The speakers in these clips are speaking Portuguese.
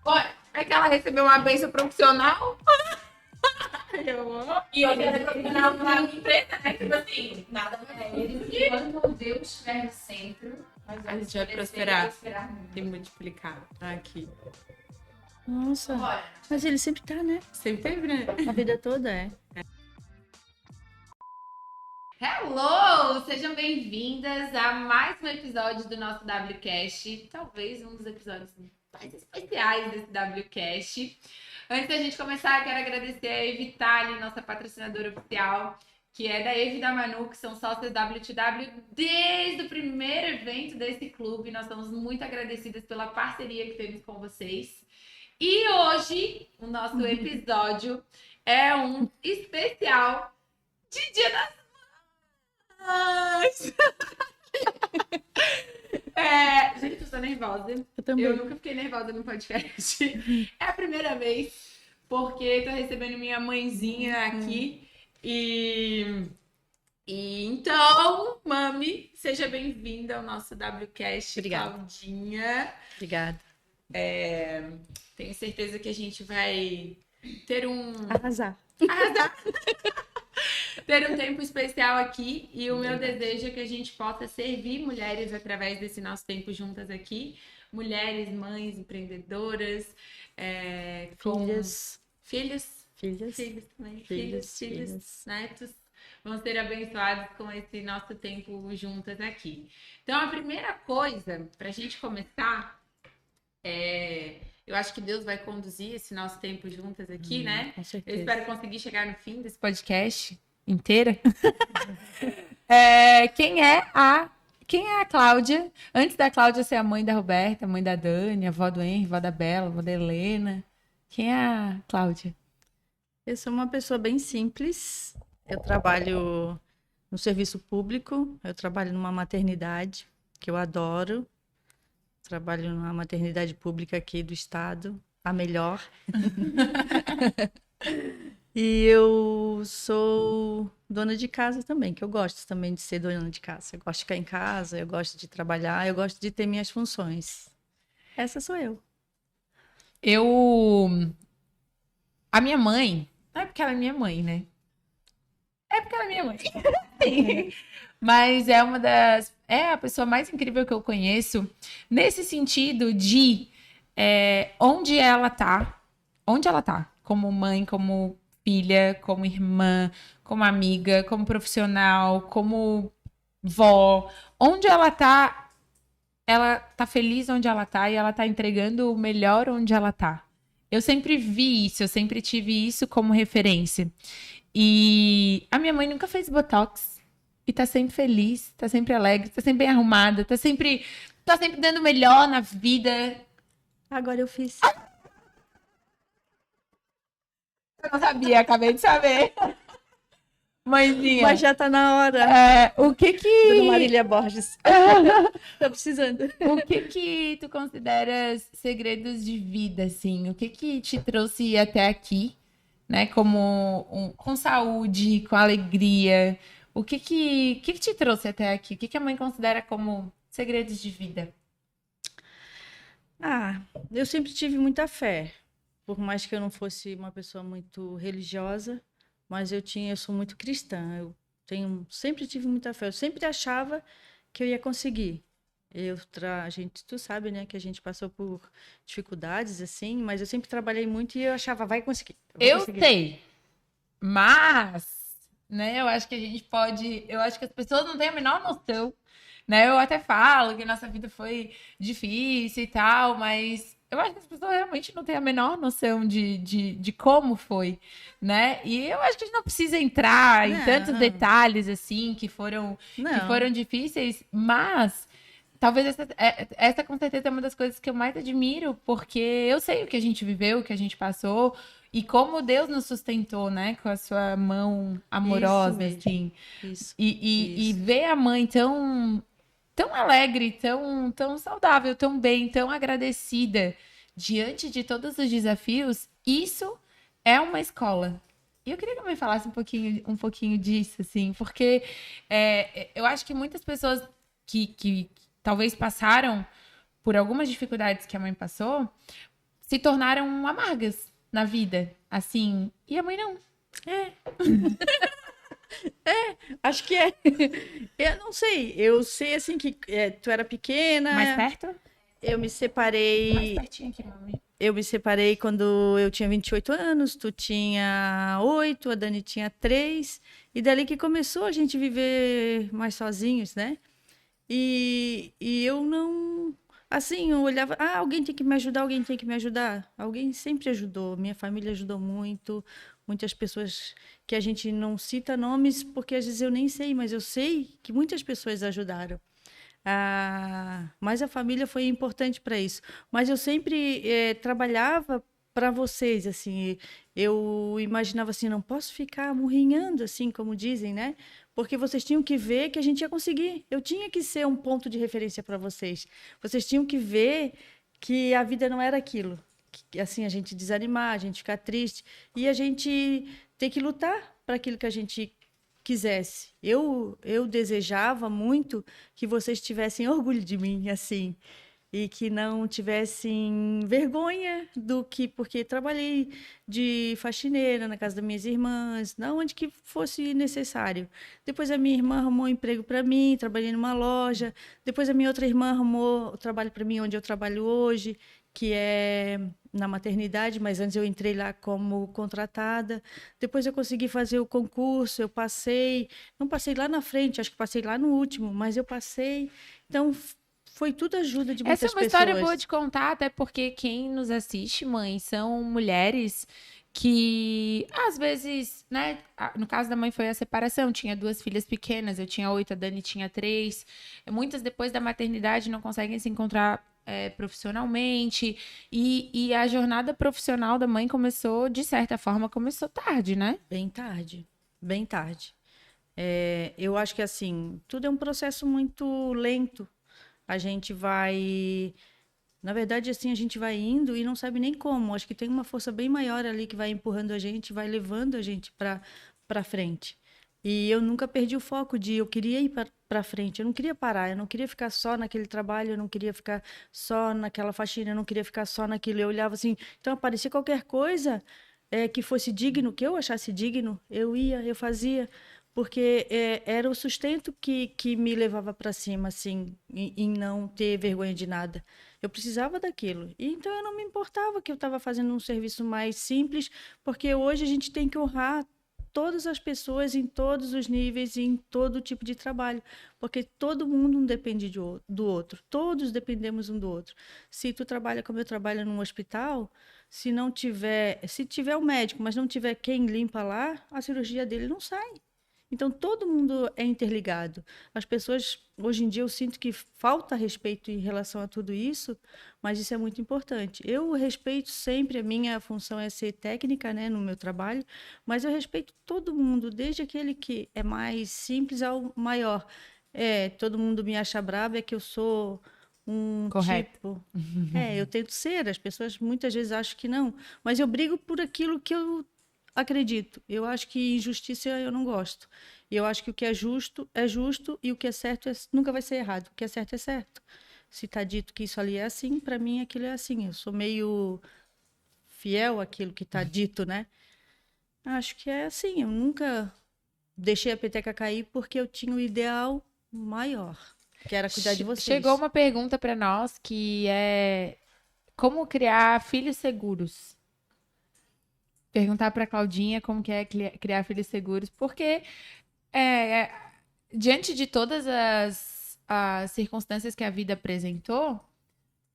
Olha, é que ela recebeu uma bênção profissional. E hoje ela é profissional na empresa, né? Tipo assim, nada mais. Quando Deus estiver no centro, A gente vai prosperar e multiplicar. Aqui. Nossa, Bora. mas ele sempre tá, né? Sempre teve, né? A vida toda é. Hello! Sejam bem-vindas a mais um episódio do nosso WCast. Talvez um dos episódios mais especiais desse WCast. Antes da gente começar, quero agradecer a Evitali, nossa patrocinadora oficial, que é da Evi e da Manu, que são sócias WTW desde o primeiro evento desse clube. Nós estamos muito agradecidas pela parceria que temos com vocês. E hoje, o nosso episódio é um especial de Dia das Mães. Gente, eu tô nervosa. Eu também. Eu nunca fiquei nervosa no podcast. É a primeira vez, porque tô recebendo minha mãezinha aqui. E então, mami, seja bem-vinda ao nosso WCast, Obrigada. Claudinha. Obrigada. Tenho certeza que a gente vai ter Arrasar. ter um tempo especial aqui. E o meu desejo é que a gente possa servir mulheres através desse nosso tempo juntas aqui. Mulheres, mães, empreendedoras, Filhas. Filhos também. Filhos. Netos. Vão ser abençoados com esse nosso tempo juntas aqui. Então, a primeira coisa, para a gente começar, eu acho que Deus vai conduzir esse nosso tempo juntas aqui, né? Com Eu certeza. espero conseguir chegar no fim desse podcast inteira. Quem é a Cláudia? Antes da Cláudia ser a mãe da Roberta, a mãe da Dani, a avó do Henry, a avó da Bela, a avó da Helena. Quem é a Cláudia? Eu sou uma pessoa bem simples. Eu trabalho no serviço público. Eu trabalho numa maternidade que eu adoro. Trabalho numa maternidade pública aqui do estado, a melhor. E eu sou dona de casa também, que eu gosto também de ser dona de casa. Eu gosto de ficar em casa, eu gosto de trabalhar, eu gosto de ter minhas funções. Essa sou eu. A minha mãe. Não é porque ela é minha mãe, né? É porque ela é minha mãe. Sim. Mas é a pessoa mais incrível que eu conheço nesse sentido de onde ela tá, como mãe, como filha, como irmã, como amiga, como profissional, como vó, onde ela tá feliz onde ela tá e ela tá entregando o melhor onde ela tá. Eu sempre vi isso, eu sempre tive isso como referência. E a minha mãe nunca fez botox. E tá sempre feliz, tá sempre alegre, tá sempre bem arrumada, tá sempre dando o melhor na vida. Agora eu fiz. Eu não sabia, acabei de saber. Mãezinha, Mas já tá na hora. o que Dona Marília Borges. Tá precisando. O que tu consideras segredos de vida, assim? O que te trouxe até aqui, né? Com saúde, com alegria. O que te trouxe até aqui? O que a mãe considera como segredos de vida? Eu sempre tive muita fé. Por mais que eu não fosse uma pessoa muito religiosa, mas eu sou muito cristã. Sempre tive muita fé. Eu sempre achava que eu ia conseguir. Tu sabe, né, que a gente passou por dificuldades assim, mas eu sempre trabalhei muito e eu achava, vai conseguir. Eu sei, mas, né, eu acho que as pessoas não têm a menor noção, né, eu até falo que nossa vida foi difícil e tal, mas eu acho que as pessoas realmente não têm a menor noção de como foi, né, e eu acho que a gente não precisa entrar em tantos detalhes, assim, que foram difíceis, mas talvez essa com certeza é uma das coisas que eu mais admiro, porque eu sei o que a gente viveu, o que a gente passou, e como Deus nos sustentou, né? Com a sua mão amorosa, mesmo. assim. Isso. E ver a mãe tão alegre, tão saudável, tão bem, tão agradecida diante de todos os desafios, isso é uma escola. E eu queria que a mãe falasse um pouquinho disso, assim, porque eu acho que muitas pessoas que talvez passaram por algumas dificuldades que a mãe passou, se tornaram amargas na vida, assim, e a mãe não. Acho que é. Eu não sei. Eu sei, assim, que tu era pequena. Mais perto? Eu me Mais separei. pertinho aqui, mami. Eu me separei quando eu tinha 28 anos, tu tinha 8, a Dani tinha 3. E dali que começou a gente viver mais sozinhos, né? E eu não. Assim, eu olhava, alguém tem que me ajudar, alguém tem que me ajudar. Alguém sempre ajudou, minha família ajudou muito, muitas pessoas que a gente não cita nomes, porque às vezes eu nem sei, mas eu sei que muitas pessoas ajudaram. Mas a família foi importante para isso. Mas eu sempre trabalhava para vocês, assim. Eu imaginava assim, não posso ficar murrinhando, assim, como dizem, né? Porque vocês tinham que ver que a gente ia conseguir. Eu tinha que ser um ponto de referência para vocês. Vocês tinham que ver que a vida não era aquilo. Que, assim, a gente desanimar, a gente ficar triste. E a gente ter que lutar para aquilo que a gente quisesse. Eu desejava muito que vocês tivessem orgulho de mim, assim, e que não tivessem vergonha do que, porque trabalhei de faxineira na casa das minhas irmãs, na onde que fosse necessário. Depois a minha irmã arrumou um emprego para mim, trabalhei numa loja. Depois a minha outra irmã arrumou o trabalho para mim onde eu trabalho hoje, que é na maternidade, mas antes eu entrei lá como contratada. Depois eu consegui fazer o concurso, eu passei, não passei lá na frente, acho que passei lá no último, mas eu passei. Então, foi tudo ajuda de muitas Essa é uma pessoas. história boa de contar, até porque quem nos assiste, mãe, são mulheres que, às vezes, né? No caso da mãe foi a separação, tinha 2 filhas pequenas, eu tinha 8, a Dani tinha 3. Muitas, depois da maternidade, não conseguem se encontrar profissionalmente. E a jornada profissional da mãe começou, de certa forma, começou tarde, né? Bem tarde, bem tarde. Eu acho que, assim, tudo é um processo muito lento. A gente vai... Na verdade, assim, a gente vai indo e não sabe nem como. Acho que tem uma força bem maior ali que vai empurrando a gente, vai levando a gente para frente. E eu nunca perdi o foco de eu queria ir para frente, eu não queria parar, eu não queria ficar só naquele trabalho, eu não queria ficar só naquela faxina, eu não queria ficar só naquilo. Eu olhava assim, então aparecia qualquer coisa que fosse digno, que eu achasse digno, eu ia, eu fazia, porque era o sustento que me levava para cima, assim, em não ter vergonha de nada. Eu precisava daquilo. E então eu não me importava que eu estava fazendo um serviço mais simples, porque hoje a gente tem que honrar todas as pessoas em todos os níveis e em todo tipo de trabalho, porque todo mundo depende do outro, todos dependemos um do outro. Se tu trabalha como eu trabalho num hospital, se tiver um médico, mas não tiver quem limpa lá, a cirurgia dele não sai. Então, todo mundo é interligado. As pessoas, hoje em dia, eu sinto que falta respeito em relação a tudo isso, mas isso é muito importante. Eu respeito sempre, a minha função é ser técnica, né, no meu trabalho, mas eu respeito todo mundo, desde aquele que é mais simples ao maior. Todo mundo me acha brava, é que eu sou um Correto. tipo... eu tento ser, as pessoas muitas vezes acham que não, mas eu brigo por aquilo que eu acredito. Eu acho que injustiça eu não gosto. E eu acho que o que é justo e o que é certo nunca vai ser errado. O que é certo. Se está dito que isso ali é assim, para mim aquilo é assim. Eu sou meio fiel àquilo que está dito, né? Acho que é assim. Eu nunca deixei a peteca cair porque eu tinha um ideal maior, que era cuidar de vocês. Chegou uma pergunta para nós que é como criar filhos seguros. Perguntar para Claudinha como que é criar filhos seguros, porque diante de todas as circunstâncias que a vida apresentou,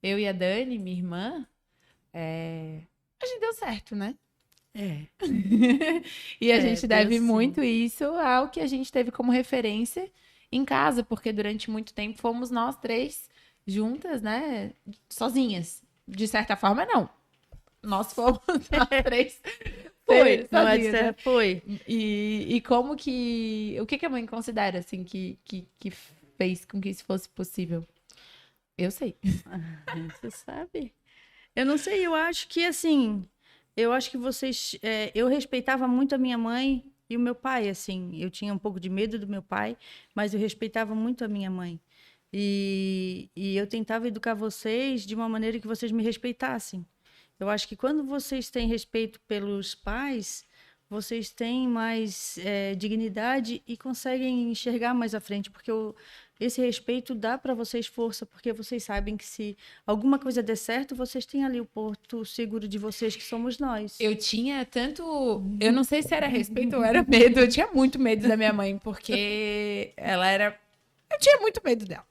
eu e a Dani, minha irmã, a gente deu certo, né? E a gente deve muito isso ao que a gente teve como referência em casa, porque durante muito tempo fomos nós 3 juntas, né? Sozinhas. De certa forma, não. Nós fomos nós 3. Foi, não é sozinhas, né? foi. E como que... O que a mãe considera, assim, que fez com que isso fosse possível? Eu sei. Você sabe? Eu não sei, eu acho que, assim... Eu acho que vocês... eu respeitava muito a minha mãe e o meu pai, assim. Eu tinha um pouco de medo do meu pai, mas eu respeitava muito a minha mãe. E eu tentava educar vocês de uma maneira que vocês me respeitassem. Eu acho que quando vocês têm respeito pelos pais, vocês têm mais dignidade e conseguem enxergar mais à frente, porque esse respeito dá para vocês força, porque vocês sabem que se alguma coisa der certo, vocês têm ali o porto seguro de vocês, que somos nós. Eu tinha tanto. Eu não sei se era respeito ou era medo. Eu tinha muito medo da minha mãe, porque ela era. Eu tinha muito medo dela.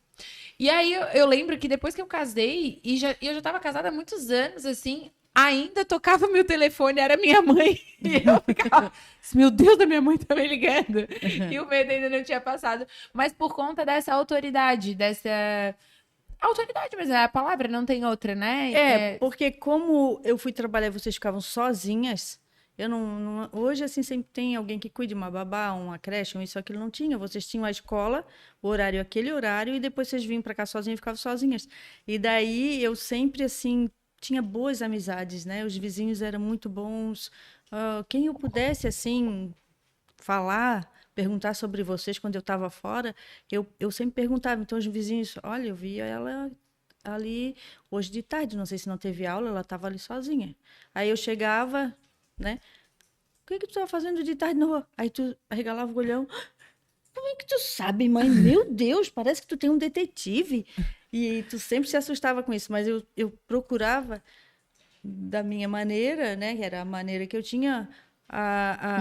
E aí eu lembro que depois que eu casei, eu já tava casada há muitos anos, assim, ainda tocava meu telefone, era minha mãe. E eu ficava, meu Deus, a minha mãe tá me ligando. E o medo ainda não tinha passado. Mas por conta dessa autoridade, autoridade, mas é a palavra, não tem outra, né? Porque como eu fui trabalhar e vocês ficavam sozinhas, eu hoje, assim, sempre tem alguém que cuide, uma babá, uma creche, isso, aquilo, não tinha. Vocês tinham a escola, o horário, aquele horário, e depois vocês vinham para cá sozinhas e ficavam sozinhas. E daí eu sempre, assim, tinha boas amizades, né? Os vizinhos eram muito bons. Quem eu pudesse, assim, falar, perguntar sobre vocês quando eu estava fora, eu sempre perguntava. Então, os vizinhos, olha, eu via ela ali hoje de tarde, não sei se não teve aula, ela estava ali sozinha. Aí eu chegava, né? O que tu estava fazendo de tarde na rua? Aí tu arregalava o olhão. Como é que tu sabe, mãe? Meu Deus, parece que tu tem um detetive. E tu sempre se assustava com isso, mas eu procurava da minha maneira, né? Que era a maneira que eu tinha.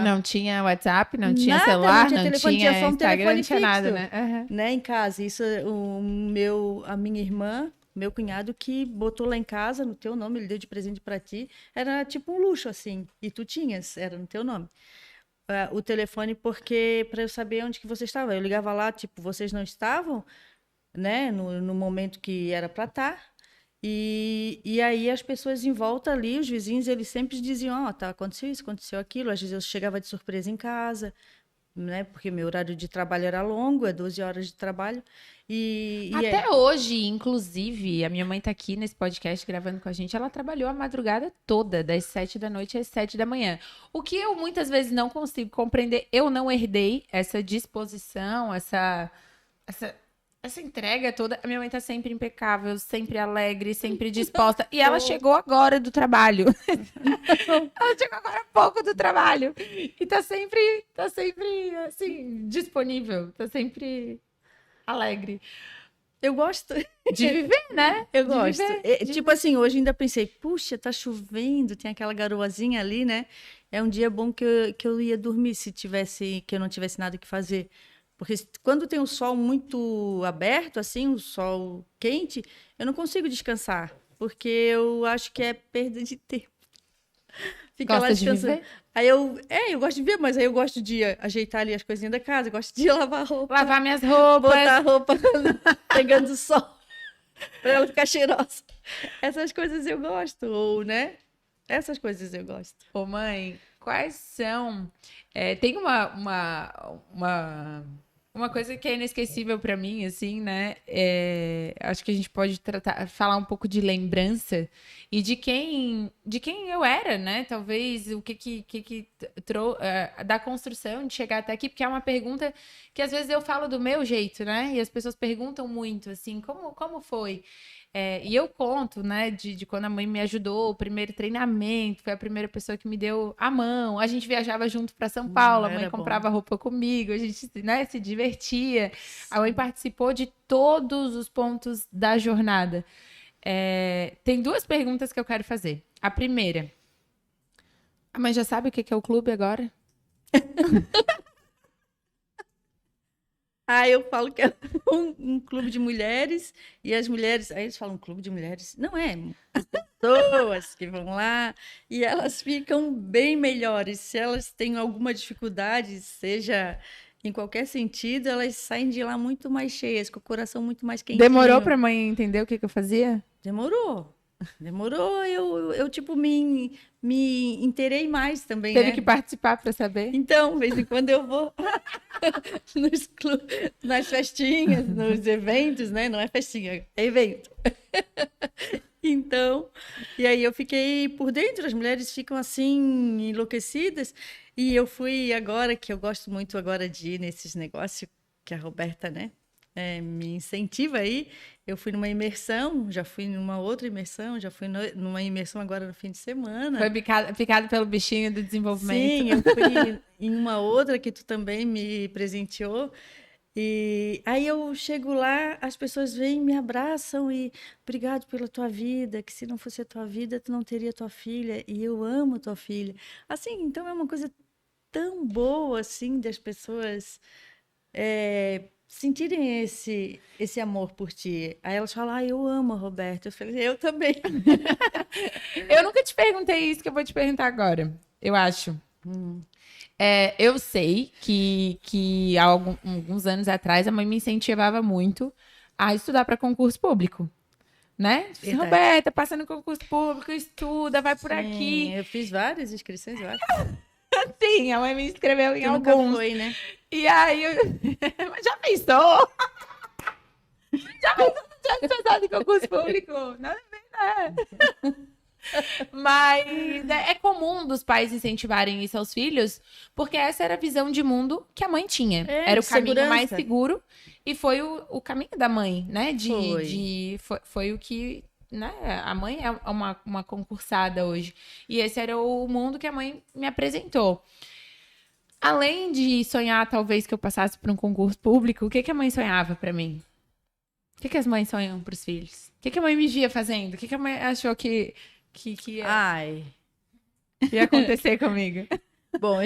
Não tinha WhatsApp, não tinha Nada, celular, não tinha telefone, tinha só um Instagram, telefone não tinha nada, fixo, né? Uhum. né? Em casa. Isso, a minha irmã, meu cunhado, que botou lá em casa no teu nome, ele deu de presente para ti. Era tipo um luxo, assim. E tu tinhas, era no teu nome. O telefone, porque para eu saber onde que você estava. Eu ligava lá, tipo, vocês não estavam, né? No momento que era para estar. E aí as pessoas em volta ali, os vizinhos, eles sempre diziam, tá, aconteceu isso, aconteceu aquilo. Às vezes eu chegava de surpresa em casa, né? Porque meu horário de trabalho era longo, é 12 horas de trabalho. Até hoje, inclusive, a minha mãe tá aqui nesse podcast gravando com a gente, ela trabalhou a madrugada toda, das 7 da noite às 7 da manhã. O que eu muitas vezes não consigo compreender, eu não herdei essa disposição, essa entrega toda. A minha mãe tá sempre impecável, sempre alegre, sempre disposta. E ela chegou agora do trabalho. Ela chegou agora há pouco do trabalho. E tá sempre, assim, disponível. Tá sempre alegre. Eu gosto de viver, né? Eu gosto. Tipo assim, hoje ainda pensei, puxa, tá chovendo, tem aquela garoazinha ali, né? É um dia bom que eu ia dormir que eu não tivesse nada que fazer. Porque quando tem o sol muito aberto, assim, o sol quente, eu não consigo descansar. Porque eu acho que é perda de tempo. Fica lá descansando. Aí eu gosto de ver, mas aí eu gosto de ajeitar ali as coisinhas da casa, eu gosto de lavar roupa. Lavar minhas roupas. Botar a roupa pegando sol, pra ela ficar cheirosa. Essas coisas eu gosto, ou, né? Essas coisas eu gosto. Ô, mãe, quais são... tem uma coisa que é inesquecível para mim, assim, né? Acho que a gente pode falar um pouco de lembrança e de quem eu era, né? Talvez o que da construção de chegar até aqui, porque é uma pergunta que às vezes eu falo do meu jeito, né? E as pessoas perguntam muito, assim, como foi? E eu conto, né, de quando a mãe me ajudou, o primeiro treinamento, foi a primeira pessoa que me deu a mão. A gente viajava junto para São Paulo, a mãe comprava roupa comigo, a gente, né, se divertia. A mãe participou de todos os pontos da jornada. Tem duas perguntas que eu quero fazer. A primeira, a mãe já sabe o que é o clube agora? Eu falo que é um clube de mulheres, e as mulheres... Aí eles falam clube de mulheres. Não é, pessoas que vão lá, e elas ficam bem melhores. Se elas têm alguma dificuldade, seja em qualquer sentido, elas saem de lá muito mais cheias, com o coração muito mais quentinho. Demorou pra mãe entender o que eu fazia? Demorou. Eu tipo, me inteirei mais também, Teve né? que participar para saber? Então, de vez em quando eu vou nos clubes, nas festinhas, nos eventos, né? Não é festinha, é evento. Então, e aí eu fiquei por dentro, as mulheres ficam assim, enlouquecidas. E eu fui agora, que eu gosto muito agora de ir nesses negócios, que a Roberta, né? me incentiva aí. Eu fui numa imersão, já fui numa outra imersão, já fui numa imersão agora no fim de semana. Foi picado pelo bichinho do desenvolvimento. Sim, eu fui em uma outra que tu também me presenteou. E aí eu chego lá, as pessoas vêm, me abraçam e obrigado pela tua vida, que se não fosse a tua vida, tu não teria tua filha, e eu amo tua filha. Assim, então é uma coisa tão boa, assim, das pessoas sentirem esse amor por ti. Aí elas falam, eu amo a Roberta. Eu falei, eu também. Eu nunca te perguntei isso que eu vou te perguntar agora, eu acho. Eu sei que há alguns anos atrás a mãe me incentivava muito a estudar para concurso público, né? Verdade. Roberta, passa no concurso público, estuda, vai por Sim, aqui. eu fiz várias inscrições, eu acho. Sim, a mãe me inscreveu em Tu nunca alguns. foi, né? E aí, mas já pensou? Já pensou se tivesse passado em concurso público? Nada a ver, né? Mas é comum dos pais incentivarem isso aos filhos, porque essa era a visão de mundo que a mãe tinha. Era o caminho segurança. mais seguro e foi o caminho da mãe, né? Foi o que... Né? A mãe é uma concursada hoje. E esse era o mundo que a mãe me apresentou. Além de sonhar, talvez, que eu passasse por um concurso público, o que a mãe sonhava pra mim? O que as mães sonham pros filhos? O que a mãe me via fazendo? O que a mãe achou que ia acontecer comigo? Bom,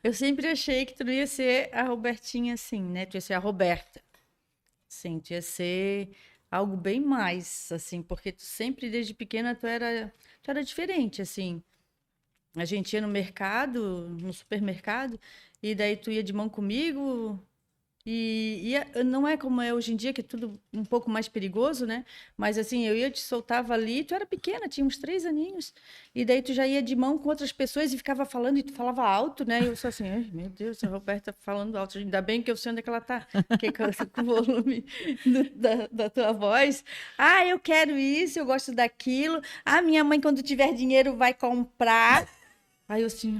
eu sempre achei que tu não ia ser a Robertinha assim, né? Tu ia ser a Roberta. Sim, tu ia ser algo bem mais, assim, porque tu sempre, desde pequena, tu era diferente, assim. A gente ia no mercado, no supermercado, e daí tu ia de mão comigo, e não é como é hoje em dia, que é tudo um pouco mais perigoso, né? Mas assim, eu te soltava ali, tu era pequena, tinha uns 3 aninhos, e daí tu já ia de mão com outras pessoas e ficava falando, e tu falava alto, né? E eu só assim, ai, meu Deus, a Roberta falando alto, ainda bem que eu sei onde é que ela tá, que com o volume da tua voz. Ah, eu quero isso, eu gosto daquilo. Ah, minha mãe, quando tiver dinheiro, vai comprar. Aí eu assim...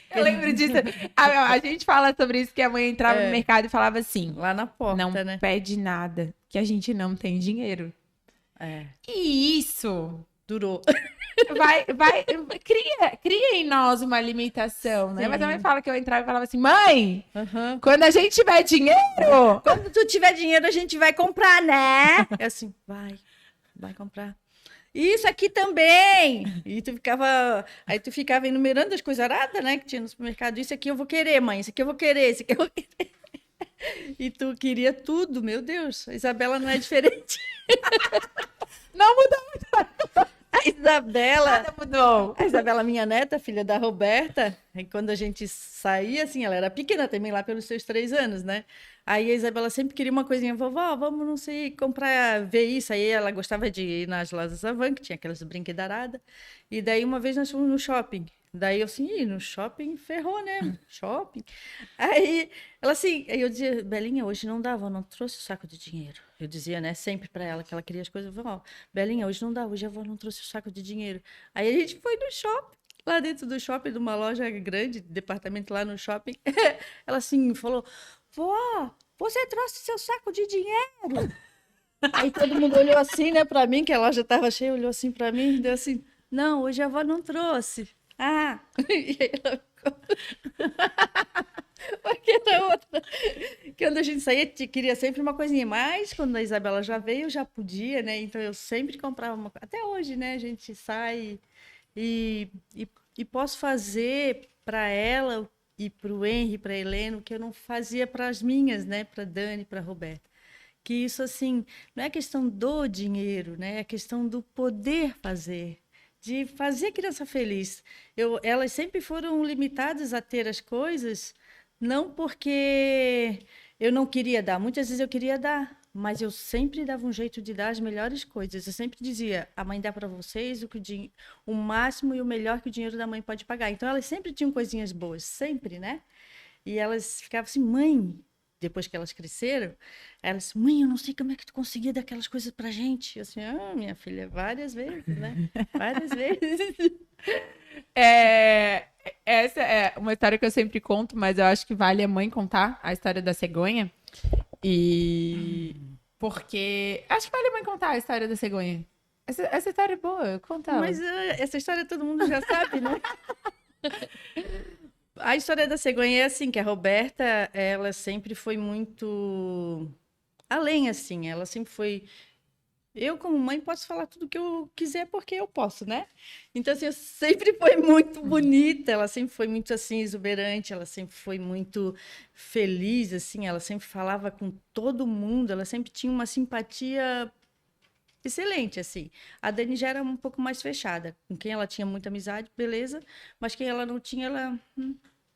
Eu lembro disso. A gente fala sobre isso, que a mãe entrava no mercado e falava assim, lá na porta, não né? pede nada, que a gente não tem dinheiro. E isso durou. Cria em nós uma limitação, né? Sim. Mas a mãe fala que eu entrava e falava assim, mãe, Uhum. quando a gente tiver dinheiro... Quando tu tiver dinheiro, a gente vai comprar, né? É assim, vai comprar. Isso aqui também! E aí tu ficava enumerando as coisas aradas, né? Que tinha no supermercado. Isso aqui eu vou querer, mãe. Isso aqui eu vou querer, isso aqui eu vou querer. E tu queria tudo, meu Deus. A Isabela não é diferente. Não mudou muito. A Isabela... Nada mudou. A Isabela, minha neta, filha da Roberta, e quando a gente saía, assim, ela era pequena também, lá pelos seus 3 anos, né? Aí a Isabela sempre queria uma coisinha, vovó, vamos, não sei, ver isso. Aí ela gostava de ir nas lojas Avan, que tinha aquelas brinquedaradas. E daí uma vez nós fomos no shopping. Daí eu assim, no shopping ferrou, né? Shopping. Aí ela assim, aí eu dizia, Belinha, hoje não dá, vó, não trouxe o saco de dinheiro. Eu dizia, né, sempre para ela que ela queria as coisas, vó, Belinha, hoje não dá, hoje a vó não trouxe o saco de dinheiro. Aí a gente foi no shopping, lá dentro do shopping, de uma loja grande, departamento lá no shopping. Ela assim falou, vó, você trouxe seu saco de dinheiro? Aí todo mundo olhou assim, né, para mim, que a loja estava cheia, olhou assim para mim e deu assim, não, hoje a avó não trouxe. Ah, e aí ela ficou... Porque na outra, quando a gente saía, queria sempre uma coisinha, mas quando a Isabela já veio, eu já podia, né? Então eu sempre comprava uma coisa. Até hoje, né? A gente sai e posso fazer para ela e para o Henry, para a Helena, o que eu não fazia para as minhas, né? Para Dani, para a Roberta. Que isso, assim, não é questão do dinheiro, né? É questão do poder fazer. De fazer a criança feliz. Elas sempre foram limitadas a ter as coisas, não porque eu não queria dar. Muitas vezes eu queria dar, mas eu sempre dava um jeito de dar as melhores coisas. Eu sempre dizia, a mãe dá para vocês o máximo e o melhor que o dinheiro da mãe pode pagar. Então, elas sempre tinham coisinhas boas, sempre, né? E elas ficavam assim, mãe... Depois que elas cresceram, elas, mãe, eu não sei como é que tu conseguia dar aquelas coisas pra gente. Eu assim, minha filha, várias vezes, né? Várias vezes. Essa é uma história que eu sempre conto, mas eu acho que vale a mãe contar a história da cegonha. E porque acho que vale a mãe contar a história da cegonha. Essa história é boa, conta ela. Mas essa história todo mundo já sabe, né? A história da cegonha é assim, que a Roberta, ela sempre foi muito além, assim, ela sempre foi... Eu, como mãe, posso falar tudo que eu quiser porque eu posso, né? Então, assim, eu sempre foi muito bonita, ela sempre foi muito, assim, exuberante, ela sempre foi muito feliz, assim, ela sempre falava com todo mundo, ela sempre tinha uma simpatia excelente, assim. A Dani já era um pouco mais fechada, com quem ela tinha muita amizade, beleza, mas quem ela não tinha, ela...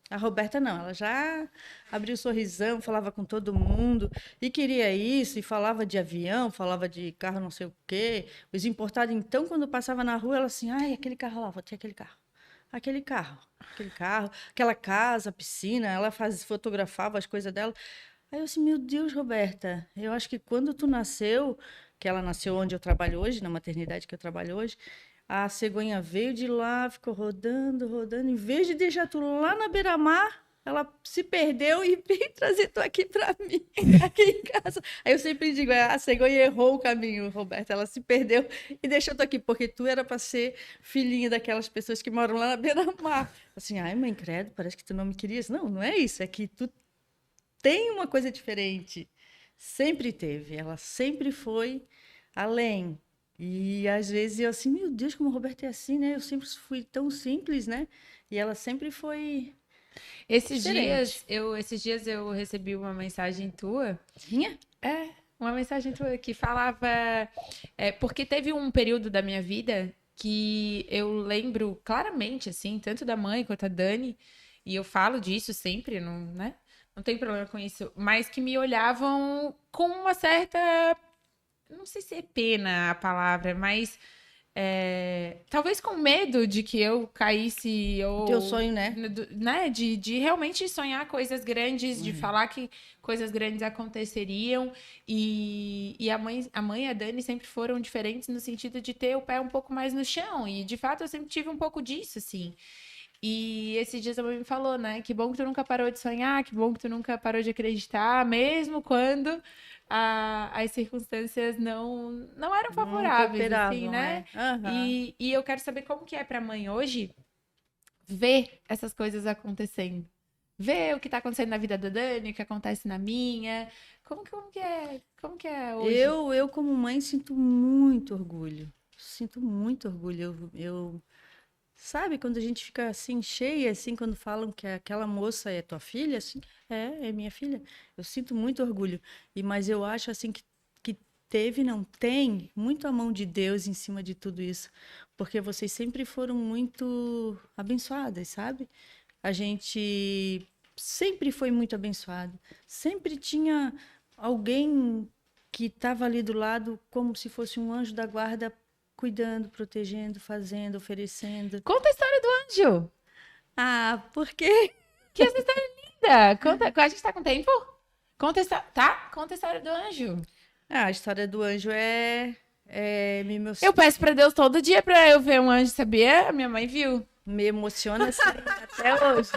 A Roberta não, ela já abriu o sorrisão, falava com todo mundo e queria isso, e falava de avião, falava de carro não sei o quê. Os importados, então, quando passava na rua, ela assim, ai, aquele carro lá, vou ter aquele carro. Aquele carro, aquela casa, piscina, ela fotografava as coisas dela. Aí eu assim, meu Deus, Roberta, eu acho que quando tu nasceu, que ela nasceu onde eu trabalho hoje, na maternidade que eu trabalho hoje, a cegonha veio de lá, ficou rodando, rodando. Em vez de deixar tu lá na beira-mar, ela se perdeu e veio trazer tu aqui para mim, aqui em casa. Aí eu sempre digo, a cegonha errou o caminho, Roberta. Ela se perdeu e deixou tu aqui, porque tu era para ser filhinha daquelas pessoas que moram lá na beira-mar. Assim, ai, mãe, credo, parece que tu não me querias. Não, não é isso, é que tu tem uma coisa diferente. Sempre teve, ela sempre foi além. E às vezes eu assim, meu Deus, como a Roberta é assim, né? Eu sempre fui tão simples, né? E ela sempre foi Esses diferente. dias eu recebi uma mensagem tua. Minha? Uma mensagem tua que falava. Porque teve um período da minha vida que eu lembro claramente, assim, tanto da mãe quanto da Dani, e eu falo disso sempre, não, né? Não tem problema com isso, mas que me olhavam com uma certa. Não sei se é pena a palavra, mas talvez com medo de que eu caísse ou Teu sonho, né? né, de realmente sonhar coisas grandes, de falar que coisas grandes aconteceriam e a mãe e a Dani sempre foram diferentes no sentido de ter o pé um pouco mais no chão e de fato eu sempre tive um pouco disso, assim. E esses dias a mãe me falou, né? Que bom que tu nunca parou de sonhar, que bom que tu nunca parou de acreditar, mesmo quando as circunstâncias não eram Não favoráveis, assim, cooperavam, né? Aham. E eu quero saber como que é pra mãe hoje ver essas coisas acontecendo. Ver o que tá acontecendo na vida da Dani, o que acontece na minha. Como que é hoje? Eu, como mãe, sinto muito orgulho. Sinto muito orgulho. Sabe, quando a gente fica assim, cheia, assim, quando falam que aquela moça é tua filha, assim, é minha filha. Eu sinto muito orgulho. Mas eu acho, assim, que teve, não tem, muito a mão de Deus em cima de tudo isso. Porque vocês sempre foram muito abençoadas, sabe? A gente sempre foi muito abençoado. Sempre tinha alguém que estava ali do lado como se fosse um anjo da guarda, cuidando, protegendo, fazendo, oferecendo. Conta a história do anjo. Ah, por quê? Que essa história é linda. Conta, a gente tá com tempo? Conta a história do anjo. Ah, a história do anjo me Eu peço pra Deus todo dia pra eu ver um anjo, sabia? A minha mãe viu. me emociona assim, até hoje.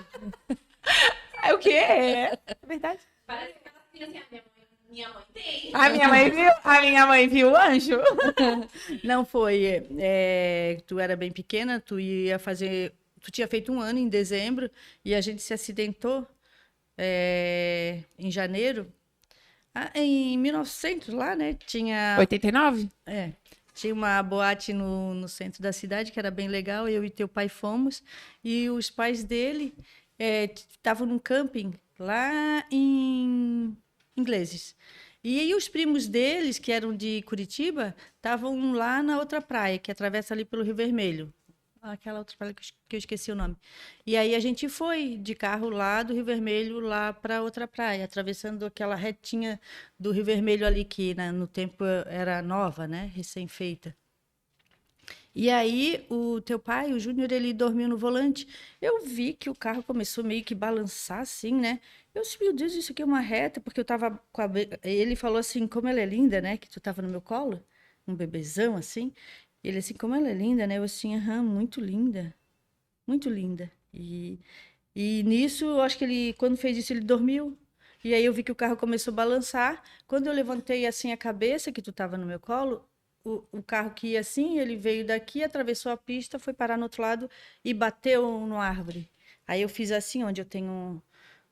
É o quê? É verdade. Parece que ela fica assim, minha mãe tem. A minha mãe viu o anjo. Não foi. Tu era bem pequena, tu ia fazer. Tu tinha feito 1 ano em dezembro e a gente se acidentou em janeiro. Em 1900, lá, né? Tinha 89? tinha uma boate no centro da cidade que era bem legal. Eu e teu pai fomos. E os pais dele estavam num camping lá em Ingleses. E aí os primos deles, que eram de Curitiba, estavam lá na outra praia, que atravessa ali pelo Rio Vermelho. Aquela outra praia que eu esqueci o nome. E aí a gente foi de carro lá do Rio Vermelho lá para outra praia, atravessando aquela retinha do Rio Vermelho ali, que no tempo era nova, né? Recém-feita. E aí o teu pai, o Júnior, ele dormiu no volante. Eu vi que o carro começou meio que balançar assim, né? Eu disse, meu Deus, isso aqui é uma reta, porque eu tava com a... Ele falou assim, como ela é linda, né? Que tu tava no meu colo, um bebezão assim. Ele assim, como ela é linda, né? Eu assim, aham, muito linda. Muito linda. E nisso, eu acho que ele, quando fez isso, ele dormiu. E aí eu vi que o carro começou a balançar. Quando eu levantei assim a cabeça, que tu estava no meu colo, o carro que ia assim, ele veio daqui, atravessou a pista, foi parar no outro lado e bateu no árvore. Aí eu fiz assim, onde eu tenho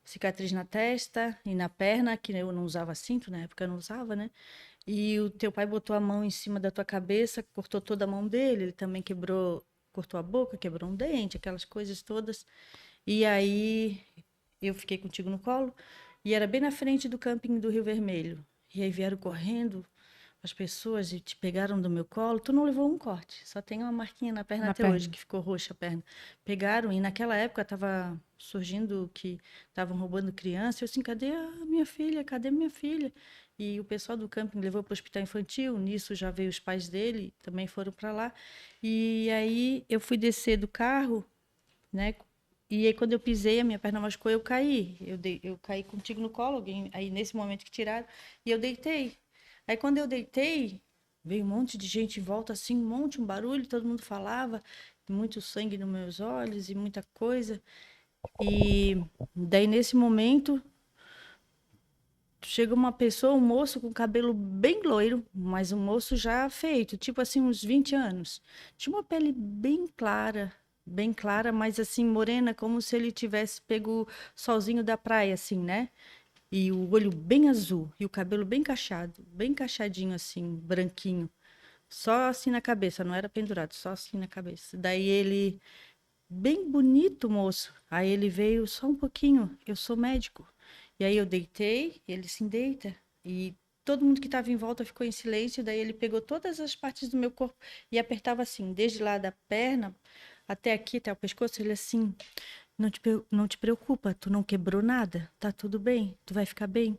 cicatriz na testa e na perna, que eu não usava cinto, na época eu não usava, né? E o teu pai botou a mão em cima da tua cabeça, cortou toda a mão dele, ele também quebrou, cortou a boca, quebrou um dente, aquelas coisas todas. E aí eu fiquei contigo no colo e era bem na frente do camping do Rio Vermelho. E aí vieram correndo as pessoas e te pegaram do meu colo. Tu não levou um corte, só tem uma marquinha na perna Na até perna. hoje, que ficou roxa a perna. Pegaram e naquela época estava surgindo que estavam roubando criança. Eu assim, cadê a minha filha? Cadê minha filha? E o pessoal do camping levou para o hospital infantil. Nisso já veio os pais dele, também foram para lá. E aí eu fui descer do carro, né? E aí, quando eu pisei, a minha perna machucou, eu caí. Eu caí contigo no colo, aí nesse momento que tiraram, e eu deitei. Aí, quando eu deitei, veio um monte de gente em volta, assim, um barulho, todo mundo falava, muito sangue nos meus olhos e muita coisa. E daí, nesse momento, chega uma pessoa, um moço com cabelo bem loiro, mas um moço já feito, tipo assim, uns 20 anos. Tinha uma pele bem clara, mas assim, morena, como se ele tivesse pego solzinho da praia, assim, né? E o olho bem azul, e o cabelo bem cacheado, bem cacheadinho, assim, branquinho. Só assim na cabeça, não era pendurado, só assim na cabeça. Daí ele, bem bonito, moço. Aí ele veio só um pouquinho, eu sou médico. E aí eu deitei, ele se deita. E todo mundo que estava em volta ficou em silêncio. Daí ele pegou todas as partes do meu corpo e apertava assim, desde lá da perna até aqui, até o pescoço. Ele assim, não te preocupa, tu não quebrou nada, tá tudo bem, tu vai ficar bem.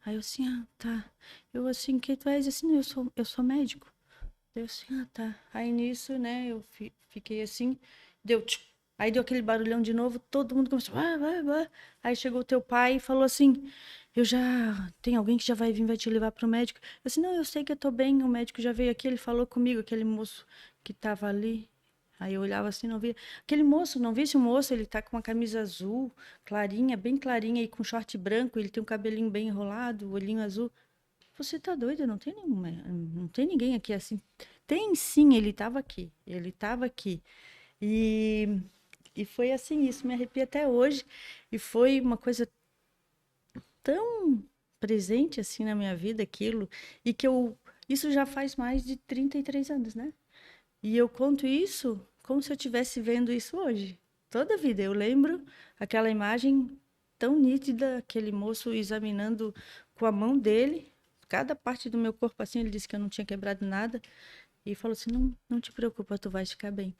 Aí eu assim, ah, tá. Eu assim, que tu és? Assim, eu sou médico. Eu assim, ah, tá. Aí nisso, né, eu fiquei assim, deu tchum. Aí deu aquele barulhão de novo, todo mundo começou, Aí chegou o teu pai e falou assim, tem alguém que já vai vir, vai te levar pro médico. Eu assim, não, eu sei que eu tô bem, o médico já veio aqui, ele falou comigo, aquele moço que tava ali. Aí eu olhava assim, não via. Aquele moço, não vi esse moço, ele tá com uma camisa azul, clarinha, bem clarinha, e com short branco, ele tem um cabelinho bem enrolado, olhinho azul. Você tá doida? Não tem ninguém aqui assim. Tem sim, ele estava aqui. Ele estava aqui. E, e foi assim, isso me arrepia até hoje. E foi uma coisa tão presente assim na minha vida, aquilo. E que isso já faz mais de 33 anos, né? E eu conto isso como se eu estivesse vendo isso hoje. Toda a vida. Eu lembro aquela imagem tão nítida, aquele moço examinando com a mão dele cada parte do meu corpo assim, ele disse que eu não tinha quebrado nada e falou assim, não te preocupa, tu vais ficar bem.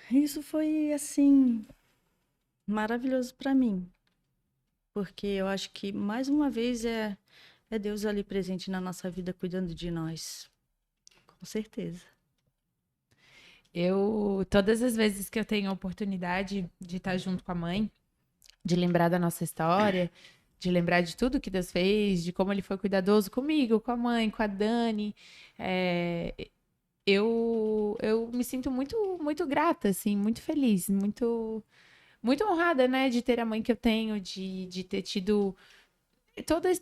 Isso foi assim maravilhoso para mim, porque eu acho que mais uma vez é Deus ali presente na nossa vida cuidando de nós, com certeza. Todas as vezes que eu tenho a oportunidade de estar junto com a mãe, de lembrar da nossa história, de lembrar de tudo que Deus fez, de como Ele foi cuidadoso comigo, com a mãe, com a Dani, eu me sinto muito grata, assim, muito feliz, muito honrada, né, de ter a mãe que eu tenho, de ter tido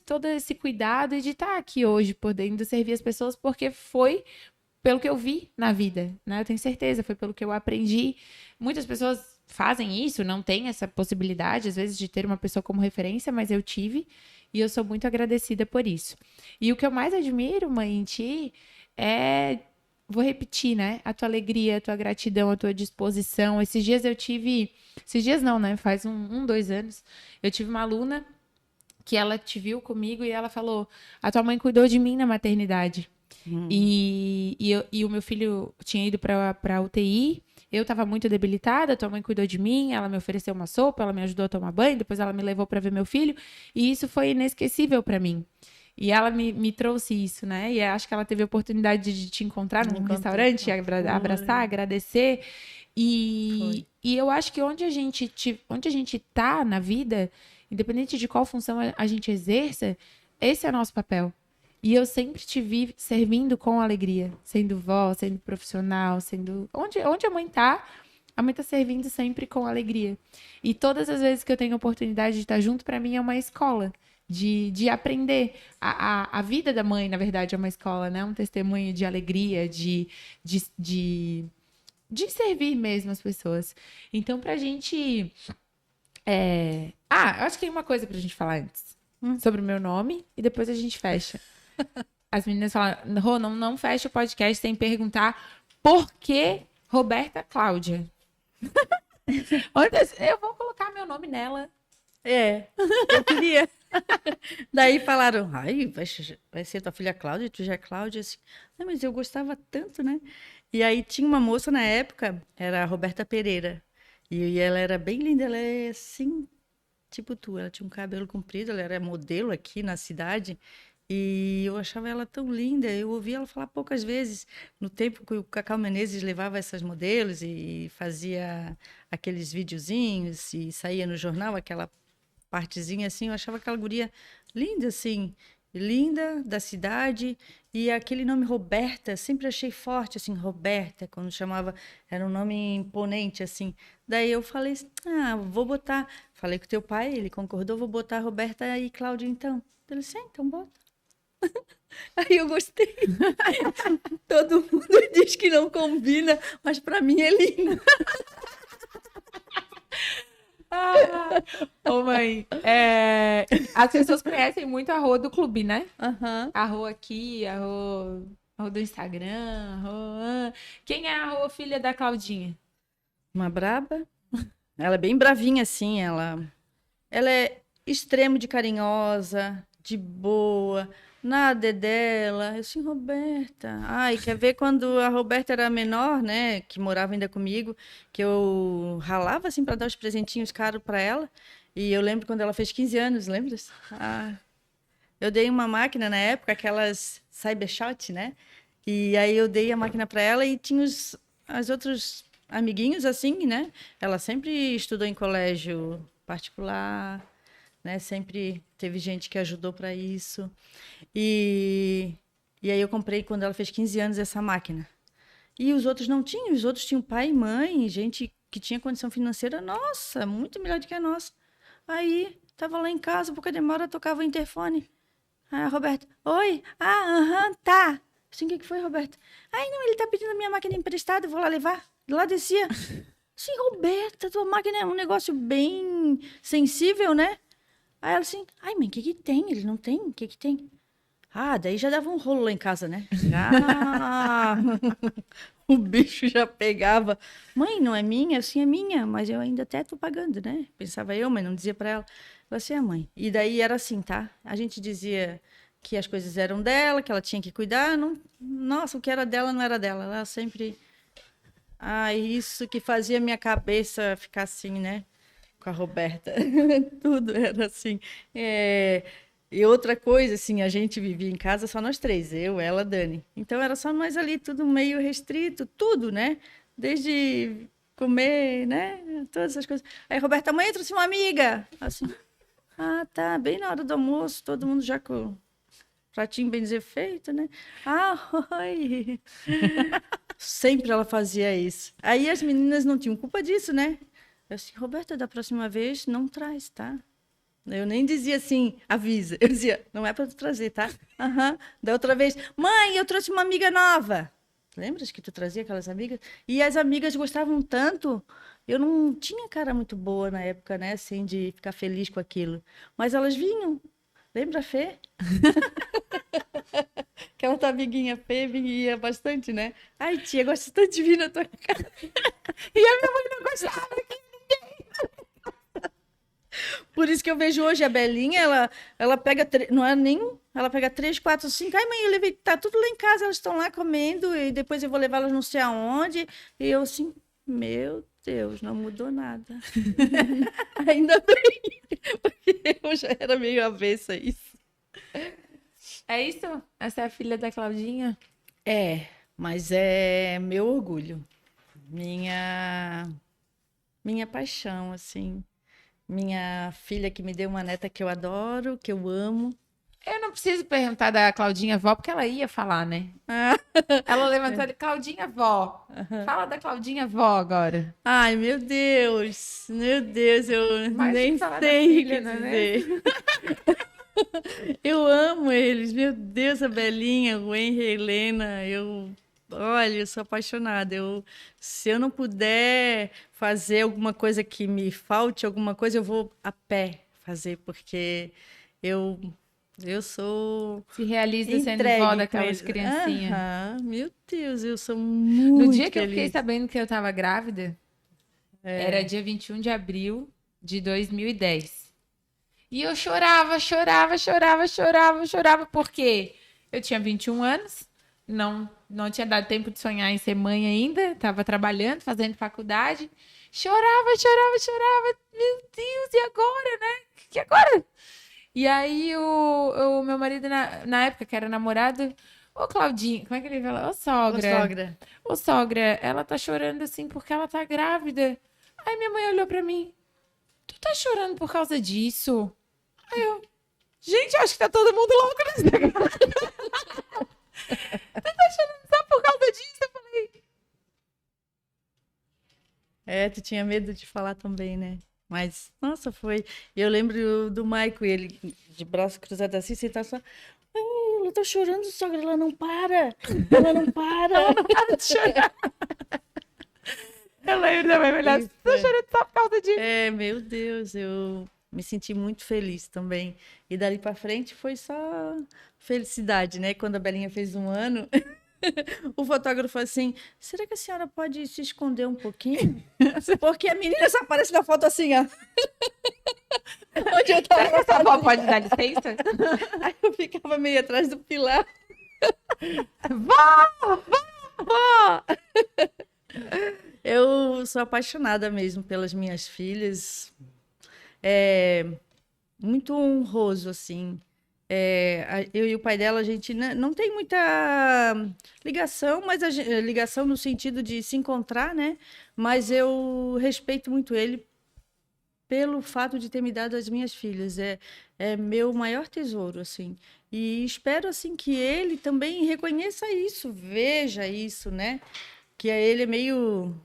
todo esse cuidado e de estar aqui hoje, podendo servir as pessoas, porque foi pelo que eu vi na vida, né? Eu tenho certeza, foi pelo que eu aprendi. Muitas pessoas fazem isso, não tem essa possibilidade, às vezes, de ter uma pessoa como referência, mas eu tive e eu sou muito agradecida por isso. E o que eu mais admiro, mãe, em ti, vou repetir, né? A tua alegria, a tua gratidão, a tua disposição. Esses dias não, né? Faz 2 anos, eu tive uma aluna que ela te viu comigo e ela falou, a tua mãe cuidou de mim na maternidade. E o meu filho tinha ido para UTI, eu estava muito debilitada, tua mãe cuidou de mim, ela me ofereceu uma sopa, ela me ajudou a tomar banho, depois ela me levou para ver meu filho, e isso foi inesquecível para mim. E ela me trouxe isso, né? E acho que ela teve a oportunidade de te encontrar num restaurante, abraçar, agradecer. E eu acho que onde a gente tá na vida, independente de qual função a gente exerça, esse é o nosso papel. E eu sempre te vi servindo com alegria, sendo vó, sendo profissional, sendo... Onde a mãe tá, A mãe tá servindo sempre com alegria. E todas as vezes que eu tenho a oportunidade de estar junto, para mim é uma escola de aprender. A vida da mãe, na verdade, é uma escola, né? Um testemunho de alegria, de servir mesmo as pessoas. Então, pra gente. Eu acho que tem uma coisa pra gente falar antes. Sobre o meu nome e depois a gente fecha. As meninas falam, Rô, não fecha o podcast sem perguntar por que Roberta Cláudia. Eu vou colocar meu nome nela. Eu queria. Daí falaram, ai, vai ser tua filha Cláudia, tu já é Cláudia, assim. Não, mas eu gostava tanto, né? E aí tinha uma moça na época, era a Roberta Pereira. E ela era bem linda, ela é assim, tipo tu, ela tinha um cabelo comprido, ela era modelo aqui na cidade. E eu achava ela tão linda, eu ouvia ela falar poucas vezes. No tempo que o Cacau Menezes levava essas modelos e fazia aqueles videozinhos e saía no jornal, aquela partezinha assim, eu achava aquela guria linda, assim, linda, da cidade, e aquele nome Roberta, sempre achei forte, assim, Roberta, quando chamava, era um nome imponente, assim. Daí eu falei, vou botar, falei com teu pai, ele concordou, vou botar Roberta e Cláudia, então. Ele disse, então bota. Aí eu gostei. Todo mundo diz que não combina, mas para mim é lindo. Ô, mãe, as pessoas conhecem muito a Rô do clube, né? Aham. A Rô aqui, a Rô do Instagram, Quem é a Rô, filha da Claudinha? Uma braba. Ela é bem bravinha, assim, ela é extremo de carinhosa, de boa, nada é dela. Eu assim, Roberta. Ai, quer ver quando a Roberta era menor, né, que morava ainda comigo, que eu ralava, assim, para dar os presentinhos caros para ela. E eu lembro quando ela fez 15 anos, lembra? Eu dei uma máquina na época, aquelas Cybershot, né? E aí eu dei a máquina para ela e tinha as outros amiguinhos assim, né? Ela sempre estudou em colégio particular, né? Sempre teve gente que ajudou para isso. E aí eu comprei quando ela fez 15 anos essa máquina. E os outros não tinham, os outros tinham pai e mãe, gente que tinha condição financeira, nossa, muito melhor do que a nossa. Aí, tava lá em casa, pouca demora, tocava o interfone. Ah, Roberto, oi? Tá. Assim, o que foi, Roberto? Ai, não, ele tá pedindo a minha máquina emprestada, eu vou lá levar. Lá descia. Sim, Roberta, tua máquina é um negócio bem sensível, né? Aí ela assim, ai, mãe, o que que tem? Ele não tem? O que que tem? Daí já dava um rolo lá em casa, né? O bicho já pegava. Mãe, não é minha? Assim, é minha, mas eu ainda até tô pagando, né? Pensava eu, mas não dizia pra ela. Ela assim, mãe. E daí era assim, tá? A gente dizia que as coisas eram dela, que ela tinha que cuidar. Não... Nossa, o que era dela não era dela. Ela sempre... isso que fazia minha cabeça ficar assim, né? Com a Roberta. Tudo era assim. E outra coisa, assim, a gente vivia em casa só nós três, eu, ela, Dani. Então era só nós ali, tudo meio restrito, tudo, né? Desde comer, né? Todas essas coisas. Aí, Roberta, mãe, trouxe uma amiga. Assim, tá, bem na hora do almoço, todo mundo já com o pratinho bem dizer feito, né? Oi! Sempre ela fazia isso. Aí as meninas não tinham culpa disso, né? Eu assim, Roberta, da próxima vez, não traz, tá? Eu nem dizia assim, avisa. Eu dizia, não é para tu trazer, tá? Da outra vez, mãe, eu trouxe uma amiga nova. Lembras que tu trazia aquelas amigas? E as amigas gostavam tanto. Eu não tinha cara muito boa na época, né? Assim, de ficar feliz com aquilo. Mas elas vinham. Lembra a Fê? Aquela tua amiguinha Fê vinha bastante, né? Ai, tia, gosto tanto de vir na tua casa. E a minha mãe não gostava que ninguém. Por isso que eu vejo hoje a Belinha, ela pega, não é nem, ela pega 3, 4, 5, ai mãe, eu levei, tá tudo lá em casa, elas estão lá comendo e depois eu vou levá-las não sei aonde. E eu assim, meu Deus, não mudou nada. Ainda bem, porque eu já era meio avessa a isso. É isso? Essa é a filha da Claudinha? Mas é meu orgulho, minha paixão, assim. Minha filha que me deu uma neta que eu adoro, que eu amo. Eu não preciso perguntar da Claudinha vó, porque ela ia falar, né? Ah. Ela levantou ali, Claudinha vó. Fala da Claudinha vó agora. Ai, meu Deus, eu Mais nem que falar da sei filha, o que não é dizer. Eu amo eles, meu Deus, a Belinha, o Henry, a Helena, olha, eu sou apaixonada. Se eu não puder fazer alguma coisa que me falte, alguma coisa, eu vou a pé fazer, porque eu, eu sou Se realiza sendo entregue vó com daquelas eles. criancinhas. Aham, meu Deus, eu sou No muito dia que eu fiquei feliz. sabendo que eu tava grávida, era dia 21 de abril de 2010. E eu chorava, porque eu tinha 21 anos, não tinha dado tempo de sonhar em ser mãe ainda, estava trabalhando, fazendo faculdade. Chorava. Meu Deus, e agora, né? E agora? E aí o meu marido, na época, que era namorado, ô Claudinha, como é que ele fala? Ô Ô, sogra. sogra. Ô sogra, ela tá chorando assim porque ela tá grávida. Aí minha mãe olhou pra mim. Tu tá chorando por causa disso? Aí eu, gente, eu acho que tá todo mundo louco nesse negócio. Tu tá chorando só por causa disso? Eu falei, Tu tinha medo de falar também, né? Mas, nossa, foi. Eu lembro do Maico, ele de braço cruzado assim, sentado só. "Ai, ela tá chorando, sogra, ela não para. Ela não para. para de chorar. Eu lembro da mãe olhar, tu tá chorando só por causa disso. Meu Deus, eu me senti muito feliz também. E dali pra frente foi só felicidade, né? Quando a Belinha fez 1 ano, o fotógrafo falou assim: será que a senhora pode se esconder um pouquinho? Porque a menina só aparece na foto assim, ó. Onde eu Será que tava. essa avó pode dar licença? Aí eu ficava meio atrás do pilar. Vó! Eu sou apaixonada mesmo pelas minhas filhas. É muito honroso, assim. Eu e o pai dela, a gente não tem muita ligação, mas ligação no sentido de se encontrar, né? Mas eu respeito muito ele pelo fato de ter me dado as minhas filhas. É meu maior tesouro, assim. E espero, assim, que ele também reconheça isso, veja isso, né? Que ele é meio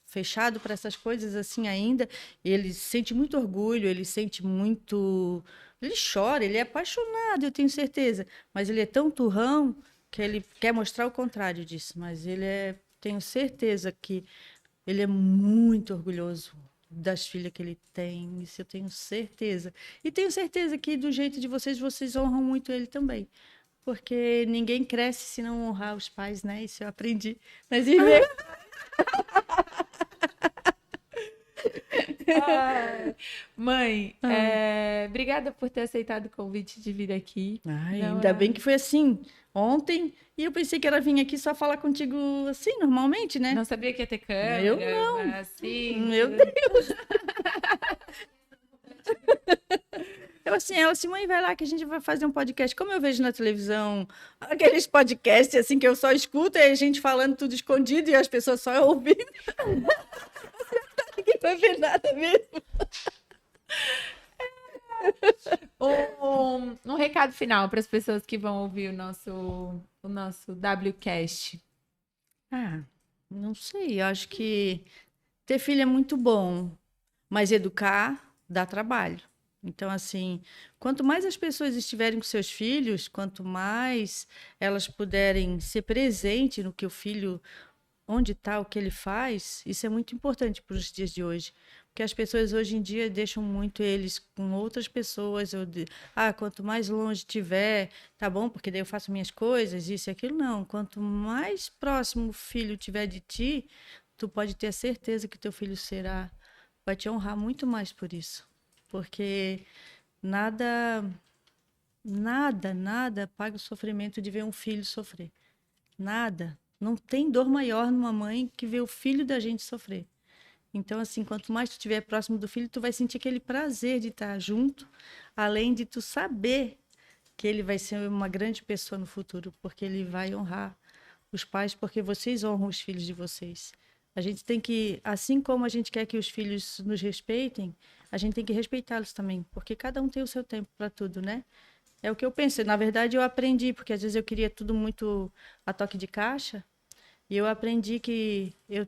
fechado para essas coisas assim ainda. Ele sente muito orgulho, ele sente muito. Ele chora, ele é apaixonado, eu tenho certeza. Mas ele é tão turrão que ele quer mostrar o contrário disso. Mas tenho certeza que ele é muito orgulhoso das filhas que ele tem. Isso eu tenho certeza. E tenho certeza que do jeito de vocês honram muito ele também. Porque ninguém cresce se não honrar os pais, né? Isso eu aprendi. Mas Mãe, obrigada por ter aceitado o convite de vir aqui. Ainda bem que foi assim ontem. E eu pensei que era vir aqui só falar contigo assim, normalmente, né? Não sabia que ia ter câmera. Eu não. Assim, Meu Deus. Ela assim, mãe, vai lá que a gente vai fazer um podcast. Como eu vejo na televisão, aqueles podcasts assim que eu só escuto, e a gente falando tudo escondido e as pessoas só ouvindo. Ninguém vai ver nada mesmo. Um recado final para as pessoas que vão ouvir o nosso WCast. Não sei, eu acho que ter filho é muito bom, mas educar dá trabalho. Então, assim, quanto mais as pessoas estiverem com seus filhos, quanto mais elas puderem ser presentes no que o filho, onde está, o que ele faz, isso é muito importante para os dias de hoje. Porque as pessoas hoje em dia deixam muito eles com outras pessoas. Quanto mais longe tiver, tá bom, porque daí eu faço minhas coisas, isso e aquilo. Não, quanto mais próximo o filho tiver de ti, tu pode ter a certeza que teu filho vai te honrar muito mais por isso. Porque nada paga o sofrimento de ver um filho sofrer. Nada. Não tem dor maior numa mãe que ver o filho da gente sofrer. Então, assim, quanto mais tu estiver próximo do filho, tu vai sentir aquele prazer de estar junto, além de tu saber que ele vai ser uma grande pessoa no futuro, porque ele vai honrar os pais, porque vocês honram os filhos de vocês. A gente tem que, assim como a gente quer que os filhos nos respeitem, a gente tem que respeitá-los também, porque cada um tem o seu tempo para tudo, né? É o que eu pensei. Na verdade, eu aprendi, porque às vezes eu queria tudo muito a toque de caixa, e eu aprendi que eu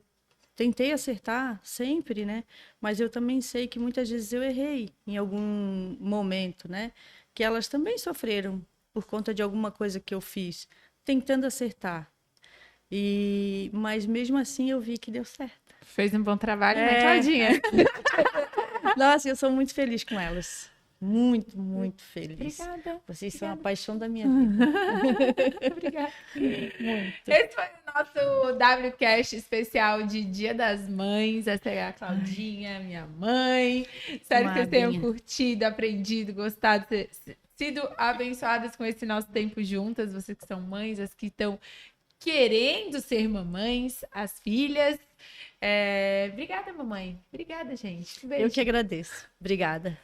tentei acertar sempre, né? Mas eu também sei que muitas vezes eu errei em algum momento, né? Que elas também sofreram por conta de alguma coisa que eu fiz, tentando acertar. Mas mesmo assim eu vi que deu certo. Fez um bom trabalho, né, Claudinha? Nossa, eu sou muito fez com elas. Muito, muito feliz. Obrigada. Vocês são a paixão da minha vida. Obrigada. Muito. Esse foi o nosso WCast especial de Dia das Mães. Essa é a Claudinha, minha mãe. Espero que vocês tenham Madrinha. curtido, aprendido, gostado, sido abençoadas com esse nosso tempo juntas. Vocês que são mães, as que estão querendo ser mamães, as filhas. Obrigada, mamãe. Obrigada, gente. Um beijo. Eu que agradeço. Obrigada.